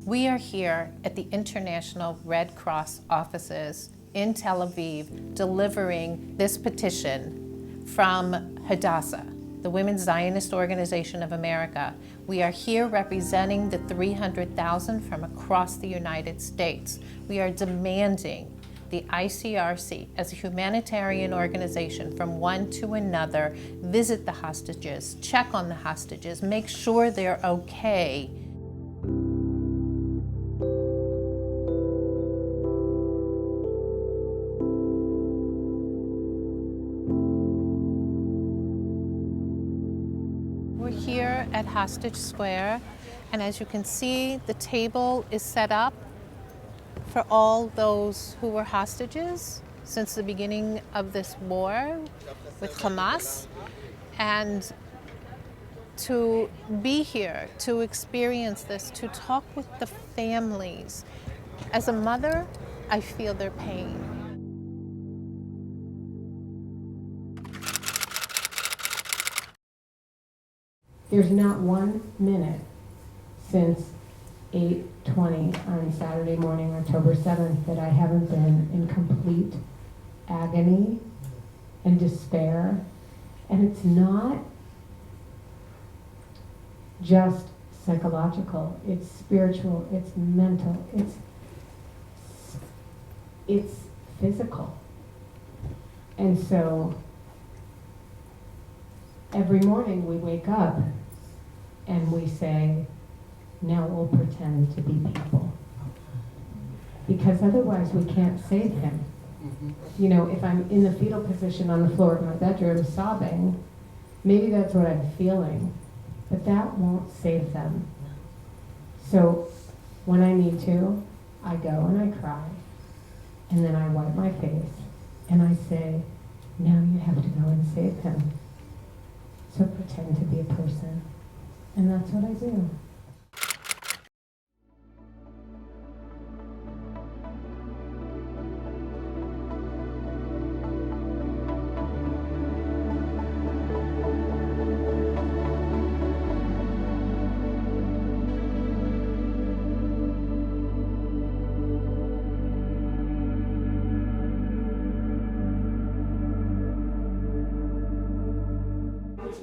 We are here at the International Red Cross offices in Tel Aviv delivering this petition from Hadassah, the Women's Zionist Organization of America. We are here representing the 300,000 from across the United States. We are demanding the ICRC, as a humanitarian organization from one to another, visit the hostages, check on the hostages, make sure they're okay. We're here at Hostage Square, and as you can see, the table is set up for all those who were hostages since the beginning of this war with Hamas. And to be here, to experience this, to talk with the families. As a mother, I feel their pain. There's not 1 minute since 8:20 on Saturday morning, October 7th, that I haven't been in complete agony and despair. And it's not just psychological, it's spiritual, it's mental, it's physical. And so every morning we wake up and we say, now we'll pretend to be people. Because otherwise we can't save him. You know, if I'm in the fetal position on the floor of my bedroom sobbing, maybe that's what I'm feeling, but that won't save them. So when I need to, I go and I cry, and then I wipe my face, and I say, now you have to go and save him. So pretend to be a person. And that's what I do.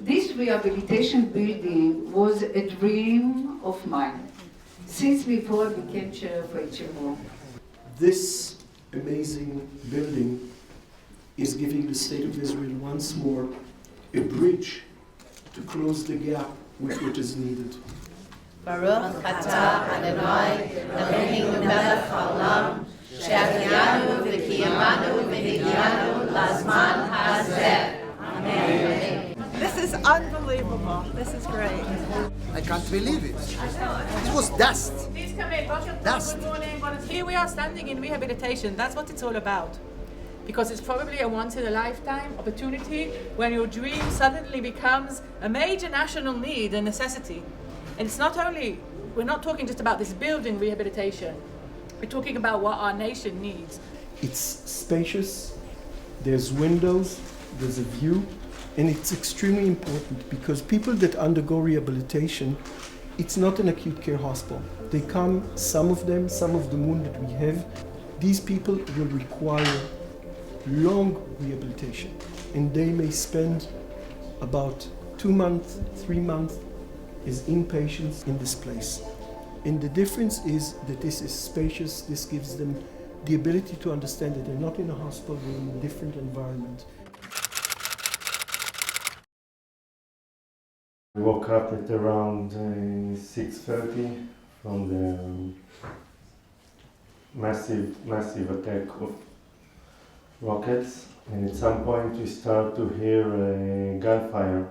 This rehabilitation building was a dream of mine since before I became chair of HMO. This amazing building is giving the State of Israel once more a bridge to close the gap with what is needed. Baruch atah Adonai Eloheinu melech haolam she'ahyanu v'kiyamanu v'higyanu lazman hazeh. Amen. This is unbelievable. This is great. I can't believe it. It was dust. Please come in. Dust. Good morning. Here we are standing in rehabilitation. That's what it's all about. Because it's probably a once-in-a-lifetime opportunity when your dream suddenly becomes a major national need and necessity. And it's not only, we're not talking just about this building rehabilitation. We're talking about what our nation needs. It's spacious, there's windows, there's a view, and it's extremely important because people that undergo rehabilitation, it's not an acute care hospital. They come, some of them, some of the wounded that we have, these people will require long rehabilitation, and they may spend about 2 months, 3 months as inpatients in this place. And the difference is that this is spacious, this gives them the ability to understand that they're not in a hospital, they're in a different environment. We woke up at around 6:30 from the massive attack of rockets, and at some point we start to hear gunfire.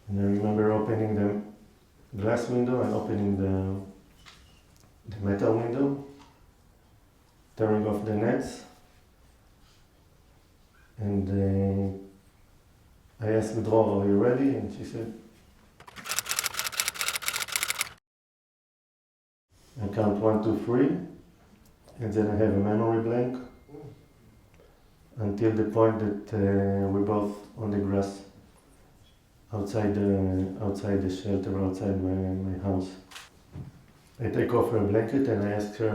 And I remember opening the glass window and opening the metal window, turning off the nets, and I asked Dror, "Are you ready?" And she said, I count 1, 2, 3, and then I have a memory blank until the point that we're both on the grass outside the shelter, outside my house. I take off her blanket and I ask her,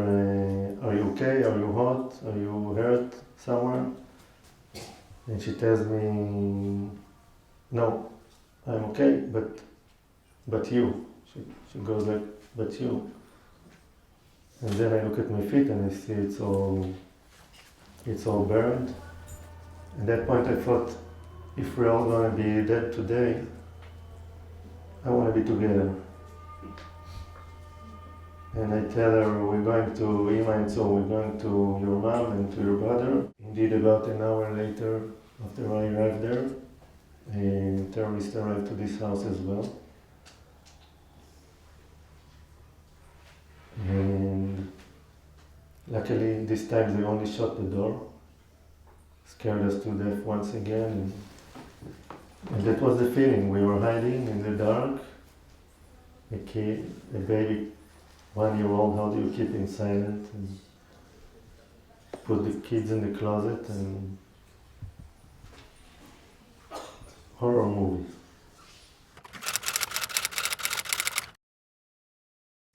are you okay? Are you hot? Are you hurt somewhere? And she tells me, no, I'm okay, but you. She goes like, but you. And then I look at my feet and I see it's all burned. At that point I thought, if we're all gonna be dead today, I wanna be together. And I tell her, we're going to Ima and so we're going to your mom and to your brother. Indeed, about an hour later, after I arrived there, a terrorist arrived to this house as well. And luckily, this time they only shut the door, scared us to death once again. And that was the feeling. We were hiding in the dark. A kid, a baby, 1-year-old, how do you keep him silent? And put the kids in the closet and horror movie.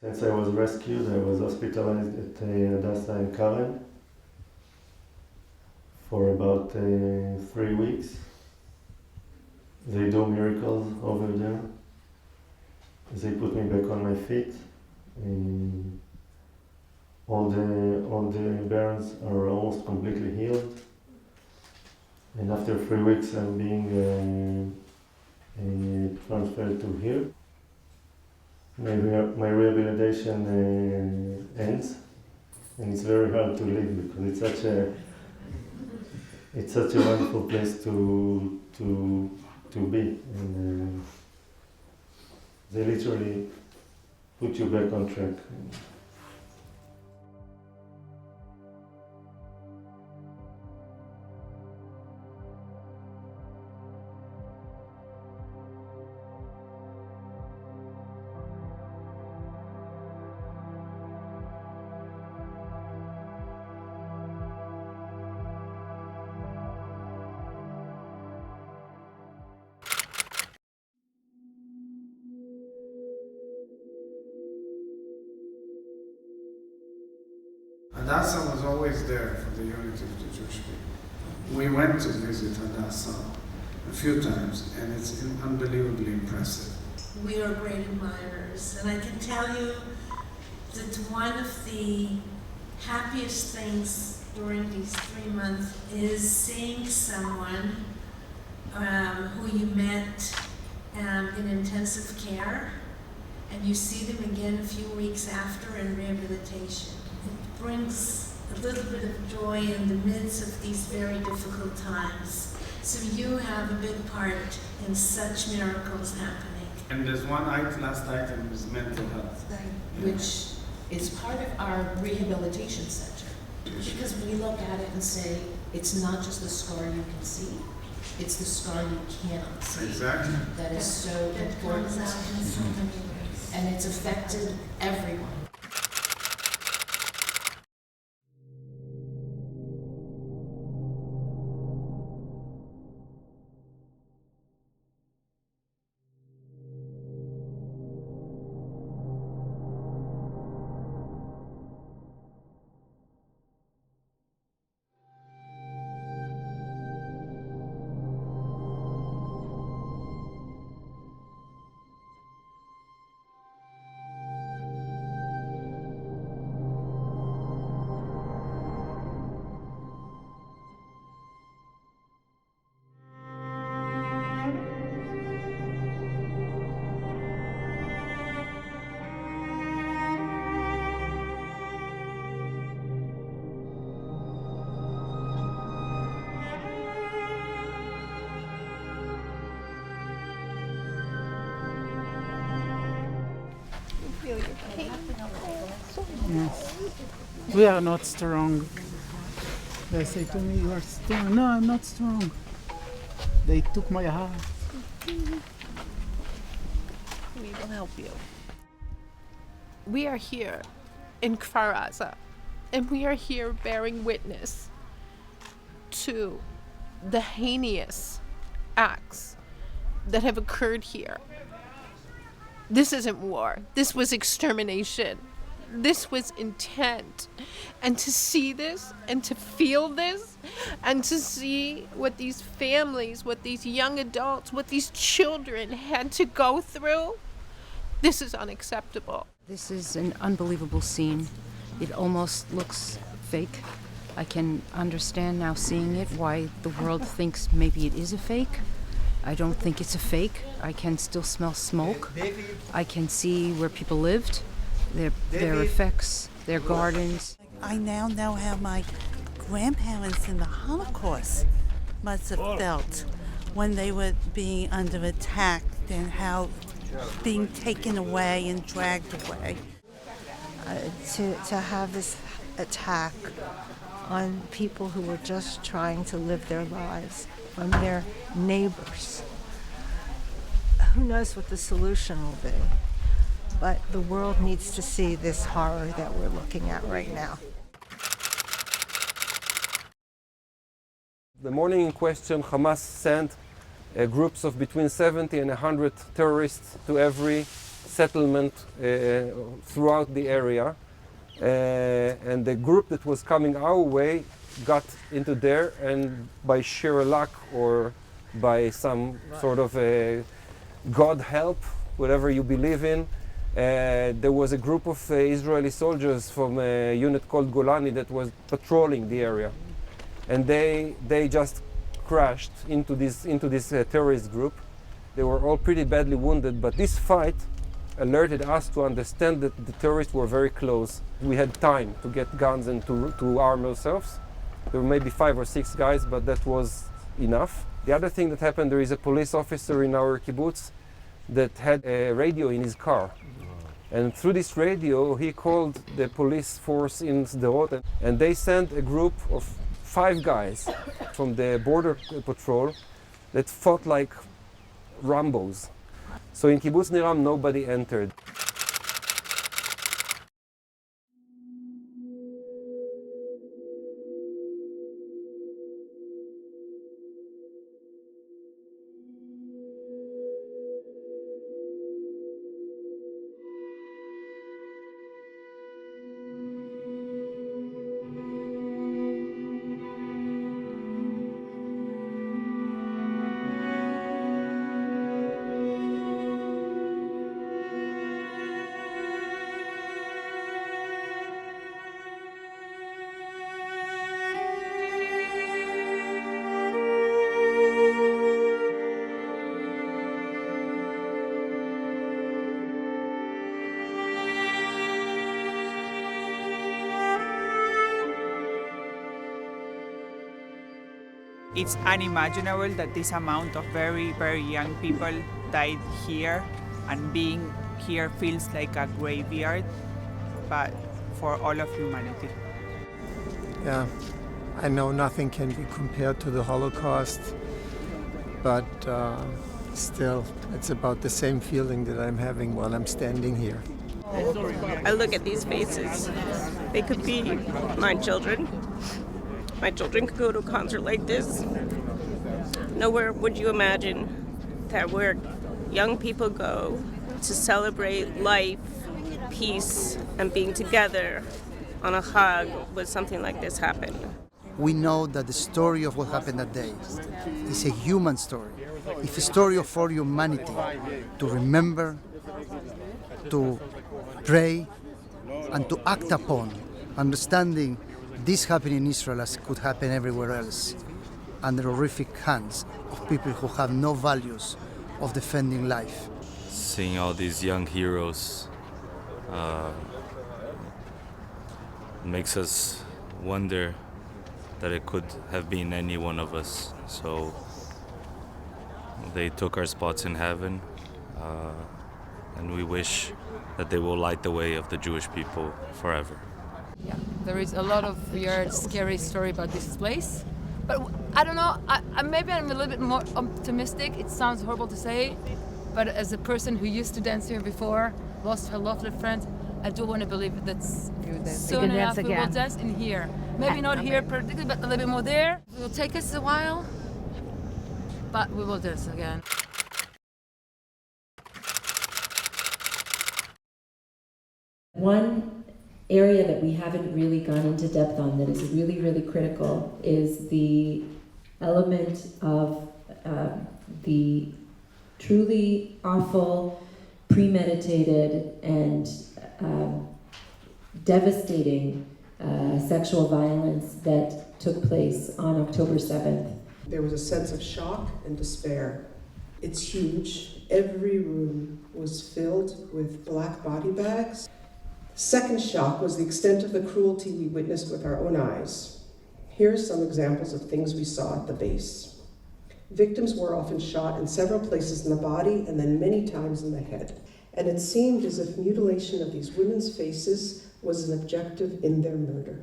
Since I was rescued, I was hospitalized at Hadassah in Karen for about 3 weeks. They do miracles over there. They put me back on my feet. All the burns are almost completely healed. And after 3 weeks, I'm being transferred to here. My rehabilitation ends, and it's very hard to leave because it's such a wonderful place to be. And they literally put you back on track. Hadassah was always there for the unity of the Jewish people. We went to visit Hadassah a few times, and it's unbelievably impressive. We are great admirers, and I can tell you that one of the happiest things during these 3 months is seeing someone who you met in intensive care, and you see them again a few weeks after in rehabilitation. It brings a little bit of joy in the midst of these very difficult times. So you have a big part in such miracles happening. And there's one last item is mental health. Which is part of our rehabilitation center. Because we look at it and say, it's not just the scar you can see, it's the scar you cannot see. Exactly. That is so That important. comes out in so many ways. And it's affected everyone. Yes. We are not strong. They say to me, you are strong. No, I'm not strong. They took my heart. We will help you. We are here in Kfar Aza, and we are here bearing witness to the heinous acts that have occurred here. This isn't war. This was extermination. this was intent. And to see this and to feel this and to see what these families, what these young adults, what these children had to go through, this is unacceptable. This is an unbelievable scene. It almost looks fake. I can understand now seeing it why the world thinks maybe it is a fake. I don't think it's a fake. I can still smell smoke. I can see where people lived, their effects, their gardens. I now know how my grandparents in the Holocaust must have felt when they were being under attack and how being taken away and dragged away. To have this attack on people who were just trying to live their lives from their neighbors. Who knows what the solution will be? But the world needs to see this horror that we're looking at right now. The morning in question, Hamas sent groups of between 70 and 100 terrorists to every settlement throughout the area. And the group that was coming our way got into there, and by sheer luck or by some sort of God help, whatever you believe in, there was a group of Israeli soldiers from a unit called Golani that was patrolling the area. And they just crashed into this terrorist group. They were all pretty badly wounded, but this fight alerted us to understand that the terrorists were very close. We had time to get guns and to arm ourselves. There were maybe 5 or 6 guys, but that was enough. The other thing that happened, there is a police officer in our kibbutz that had a radio in his car. And through this radio, he called the police force in Sderot, and they sent a group of 5 guys from the border patrol that fought like Rambos. So in Kibbutz Niram, nobody entered. It's unimaginable that this amount of very, very young people died here, and being here feels like a graveyard, but for all of humanity. Yeah, I know nothing can be compared to the Holocaust, but still, it's about the same feeling that I'm having while I'm standing here. I look at these faces. They could be my children. My children could go to a concert like this. Nowhere would you imagine that where young people go to celebrate life, peace, and being together on a hug would something like this happen. We know that the story of what happened that day is a human story. It's a story of all humanity, to remember, to pray, and to act upon, understanding this happening in Israel as could happen everywhere else, under horrific hands of people who have no values of defending life. Seeing all these young heroes makes us wonder that it could have been any one of us. So they took our spots in heaven, and we wish that they will light the way of the Jewish people forever. Yeah, there is a lot of weird, scary story about this place. But I don't know, maybe I'm a little bit more optimistic. It sounds horrible to say, but as a person who used to dance here before, lost her lovely friend, I do want to believe that soon enough we will dance in here. Maybe not here particularly, but a little bit more there. It will take us a while, but we will dance again. One area that we haven't really gone into depth on that is really, really critical is the element of the truly awful, premeditated, and devastating sexual violence that took place on October 7th. There was a sense of shock and despair. It's huge. Every room was filled with black body bags. Second shock was the extent of the cruelty we witnessed with our own eyes. Here are some examples of things we saw at the base. Victims were often shot in several places in the body and then many times in the head. And it seemed as if mutilation of these women's faces was an objective in their murder.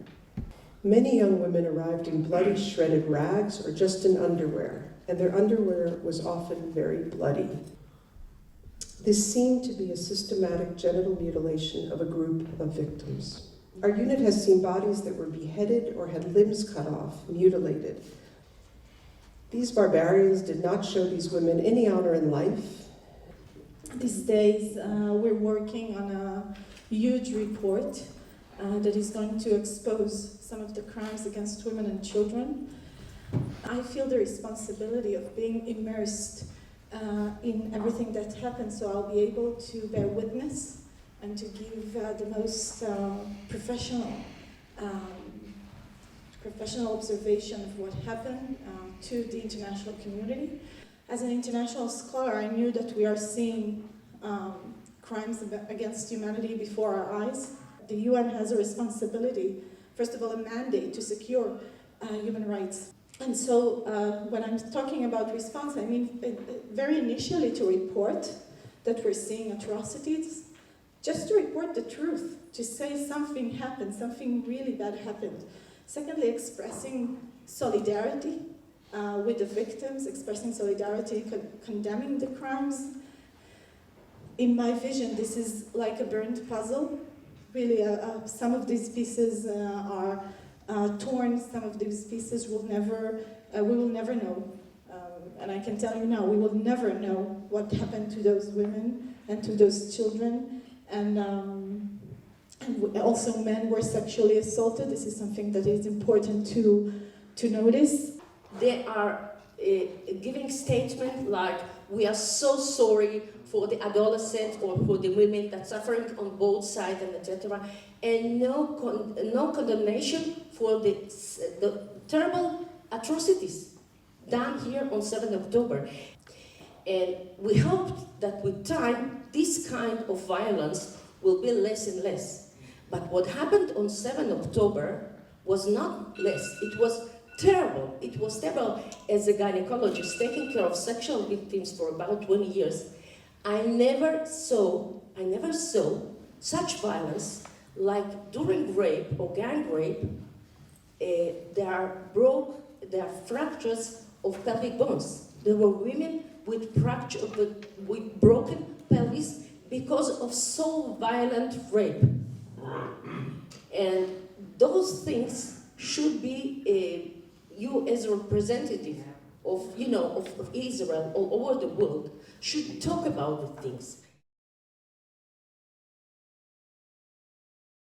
Many young women arrived in bloody, shredded rags or just in underwear, and their underwear was often very bloody. This seemed to be a systematic genital mutilation of a group of victims. Our unit has seen bodies that were beheaded or had limbs cut off, mutilated. These barbarians did not show these women any honor in life. These days, we're working on a huge report that is going to expose some of the crimes against women and children. I feel the responsibility of being immersed in everything that happened, so I'll be able to bear witness and to give the most professional observation of what happened to the international community. As an international scholar, I knew that we are seeing crimes against humanity before our eyes. The UN has a responsibility, first of all, a mandate to secure human rights. And so when I'm talking about response, I mean very initially to report that we're seeing atrocities, just to report the truth, to say something happened, something really bad happened. Secondly, expressing solidarity with the victims, expressing solidarity, condemning the crimes. In my vision, this is like a burnt puzzle. Really, some of these pieces are torn, some of these pieces we will never know. And I can tell you now, we will never know what happened to those women and to those children. And also men were sexually assaulted. This is something that is important to notice. They are giving statements like, we are so sorry for the adolescents or for the women that suffering on both sides, and etc. And no condemnation for the terrible atrocities done here on 7th October. And we hope that with time, this kind of violence will be less and less. But what happened on 7th October was not less, it was terrible. It was terrible. As a gynecologist taking care of sexual victims for about 20 years, I never saw such violence like during rape or gang rape. There are fractures of pelvic bones. There were women with broken pelvis because of so violent rape. And those things should be you as a representative of Israel all over the world should talk about the things.